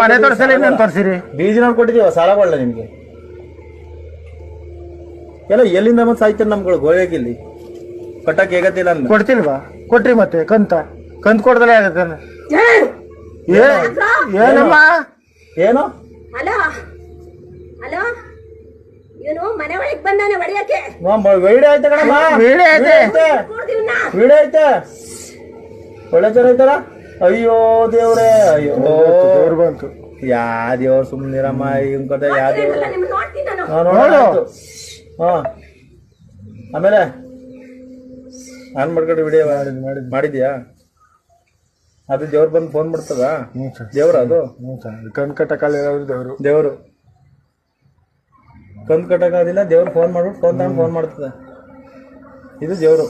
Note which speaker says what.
Speaker 1: ಮನೆ ತೋರಿಸಲ್ಲ ಇನ್ನೇನು ತೋರಿಸಿರಿ?
Speaker 2: ಬೀದಿ ನೋಡಿ ಕೊಟ್ಟಿದೀವ, ಸಾಲ ಕೊಡಲ್ಲ ನಿಮ್ಗೆ ಎಲ್ಲ. ಎಲ್ಲಿಂದ ಮತ್ತೆ ಸಾಯ್ತಾರೆ ನಮ್ಗಳು ಗೋಳಿಯಲ್ಲಿ ಕಟ್ಟಕ್ ಹೇಗತ್ತಿಲ್ಲ ಅಂದ
Speaker 1: ಕೊಡ್ತಿಲ್ವಾ? ಕೊಟ್ರಿ ಮತ್ತೆ ಕಂತ ಕೊಡ್ದಲೇ ಆಗತ್ತೆ. ಏನಮ್ಮ
Speaker 2: ಏನು
Speaker 3: ಹಲೋ ಹಲೋ, ಇವನು ಮನೆ ಒಳಗೆ ಬಂದಾನೆ ಹೊಡಿಯಕ್ಕೆ.
Speaker 2: ವಿಡಿಯೋ ಐತೆ ಕಣಮ್ಮ,
Speaker 1: ವಿಡಿಯೋ ಐತೆ,
Speaker 2: ವಿಡಿಯೋ ಐತೆ. ಒಳ್ಳೆ ಜನ ಐತಾರ. ಅಯ್ಯೋ ದೇವ್ರೆ, ಅಯ್ಯೋ
Speaker 1: ದೇವ್ರು ಬಂತು.
Speaker 2: ಯಾ ದೇವ್ರು ಸುಮ್ನಿರಮ್ಮ, ಇವನ್ ಕತೆ ಯಾ ದೇವ್ರು.
Speaker 3: ನೋಡ್ತೀನಿ ನಾನು.
Speaker 2: ಹಾ ಆಮೇಲೆ ಆನ್ ಮಾಡ್ಕೊಂಡು ವಿಡಿಯೋ ಮಾಡಿದ್ಯಾ? ಅದು ದೇವ್ರು ಬಂದು ಫೋನ್ ಮಾಡ್ತದ? ದೇವ್ರ ಅದು
Speaker 1: ಕಣ್ ಕಟ್ಟಕಾಲ
Speaker 2: ದೇವ್ರು ಕಂದ್ ಕಟ್ಟಕ್ಕಾದಿಲ್ಲ, ದೇವ್ರು ಫೋನ್ ಮಾಡ್ಬಿಟ್ಟು ಫೋನ್ ತಗೊಂಡು ಫೋನ್ ಮಾಡ್ತದ. ಇದು ದೇವ್ರು.